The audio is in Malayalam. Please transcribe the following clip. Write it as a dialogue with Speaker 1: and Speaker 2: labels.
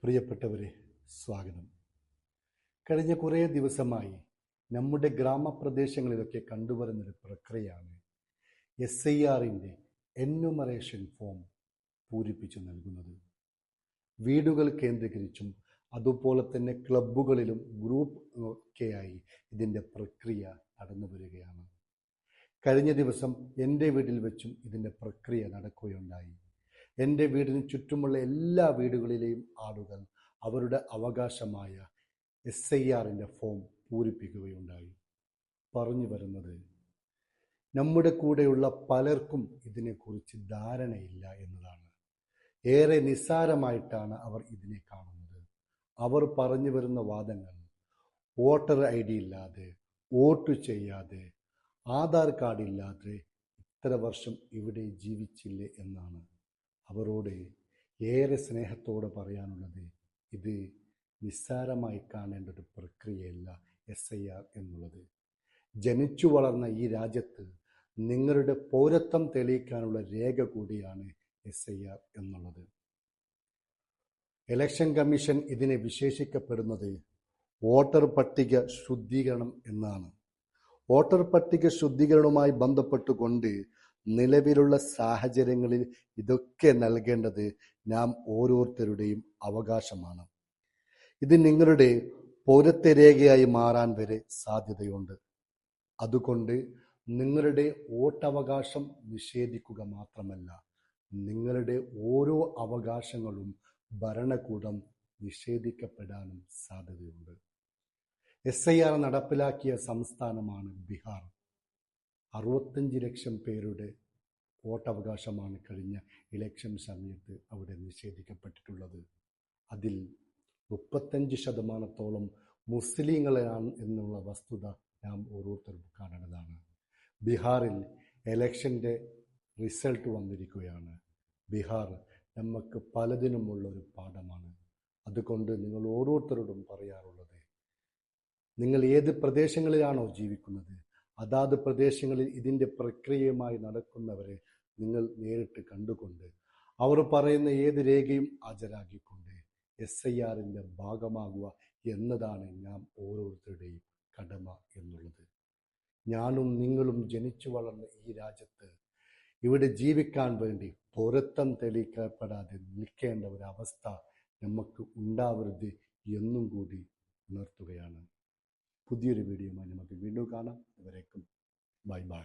Speaker 1: പ്രിയപ്പെട്ടവരെ, സ്വാഗതം. കഴിഞ്ഞ കുറേ ദിവസമായി നമ്മുടെ ഗ്രാമപ്രദേശങ്ങളിലൊക്കെ കണ്ടുവരുന്നൊരു പ്രക്രിയയാണ് SIRൻ്റെ എന്യൂമറേഷൻ ഫോം പൂരിപ്പിച്ചു നൽകുന്നത്. വീടുകൾ കേന്ദ്രീകരിച്ചും അതുപോലെ തന്നെ ക്ലബ്ബുകളിലും ഗ്രൂപ്പ് ഒക്കെയായി ഇതിൻ്റെ പ്രക്രിയ നടന്നു വരികയാണ്. കഴിഞ്ഞ ദിവസം എൻ്റെ വീട്ടിൽ വെച്ചും ഇതിൻ്റെ പ്രക്രിയ നടക്കുകയുണ്ടായി. എൻ്റെ വീടിന് ചുറ്റുമുള്ള എല്ലാ വീടുകളിലെയും ആളുകൾ അവരുടെ അവകാശമായ SIRൻ്റെ ഫോം പൂരിപ്പിക്കുകയുണ്ടായി. പറഞ്ഞു വരുന്നത്, നമ്മുടെ കൂടെയുള്ള പലർക്കും ഇതിനെക്കുറിച്ച് ധാരണയില്ല എന്നതാണ്. ഏറെ നിസ്സാരമായിട്ടാണ് അവർ ഇതിനെ കാണുന്നത്. അവർ പറഞ്ഞു വരുന്ന വാദങ്ങൾ വോട്ടർ ID ഇല്ലാതെ, വോട്ട് ചെയ്യാതെ, ആധാർ കാർഡ് ഇല്ലാതെ ഇത്ര വർഷം ഇവിടെ ജീവിച്ചില്ലേ എന്നാണ്. അവരോട് ഏറെ സ്നേഹത്തോടെ പറയാനുള്ളത്, ഇത് നിസ്സാരമായി കാണേണ്ട ഒരു പ്രക്രിയയല്ല SIR എന്നുള്ളത്. ജനിച്ചു വളർന്ന ഈ രാജ്യത്ത് നിങ്ങളുടെ പൗരത്വം തെളിയിക്കാനുള്ള രേഖ കൂടിയാണ് SIR എന്നുള്ളത്. ഇലക്ഷൻ കമ്മീഷൻ ഇതിനെ വിശേഷിക്കപ്പെടുന്നത് വോട്ടർ പട്ടിക ശുദ്ധീകരണം എന്നാണ്. വോട്ടർ പട്ടിക ശുദ്ധീകരണവുമായി ബന്ധപ്പെട്ടുകൊണ്ട് നിലവിലുള്ള സാഹചര്യങ്ങളിൽ ഇതൊക്കെ നൽകേണ്ടത് നാം ഓരോരുത്തരുടെയും അവകാശമാണ്. ഇത് നിങ്ങളുടെ പൗരത്വ രേഖയായി മാറാൻ വരെ സാധ്യതയുണ്ട്. അതുകൊണ്ട് നിങ്ങളുടെ വോട്ടവകാശം നിഷേധിക്കുക മാത്രമല്ല, നിങ്ങളുടെ ഓരോ അവകാശങ്ങളും ഭരണകൂടം നിഷേധിക്കപ്പെടാനും സാധ്യതയുണ്ട്. SIR നടപ്പിലാക്കിയ സംസ്ഥാനമാണ് ബീഹാർ. 65 ലക്ഷം പേരുടെ വോട്ടവകാശമാണ് കഴിഞ്ഞ ഇലക്ഷൻ സമയത്ത് അവിടെ നിഷേധിക്കപ്പെട്ടിട്ടുള്ളത്. അതിൽ 35% മുസ്ലിങ്ങളാണ് എന്നുള്ള വസ്തുത നാം ഓരോരുത്തരും കാണേണ്ടതാണ്. ബീഹാറിൽ ഇലക്ഷൻ്റെ റിസൾട്ട് വന്നിരിക്കുകയാണ്. ബീഹാർ നമുക്ക് പലതിനുമുള്ളൊരു പാഠമാണ്. അതുകൊണ്ട് നിങ്ങൾ ഓരോരുത്തരോടും പറയാറുള്ളത്, നിങ്ങൾ ഏത് പ്രദേശങ്ങളിലാണോ ജീവിക്കുന്നത്, അതാത് പ്രദേശങ്ങളിൽ ഇതിൻ്റെ പ്രക്രിയയുമായി നടക്കുന്നവരെ നിങ്ങൾ നേരിട്ട് കണ്ടുകൊണ്ട് അവർ പറയുന്ന ഏത് രേഖയും ഹാജരാക്കിക്കൊണ്ട് SIRൻ്റെ ഭാഗമാകുക എന്നതാണ് നാം ഓരോരുത്തരുടെയും കടമ എന്നുള്ളത്. ഞാനും നിങ്ങളും ജനിച്ചു വളർന്ന ഈ രാജ്യത്ത് ഇവിടെ ജീവിക്കാൻ വേണ്ടി പൗരത്വം തെളിയിക്കപ്പെടാതെ നിൽക്കേണ്ട ഒരവസ്ഥ നമുക്ക് ഉണ്ടാവരുത് എന്നും കൂടി ഉണർത്തുകയാണ്. പുതിയൊരു വീഡിയോയുമായി നമുക്ക് വീണ്ടും കാണാം. ഇതുവരേക്കും ബൈ ബൈ.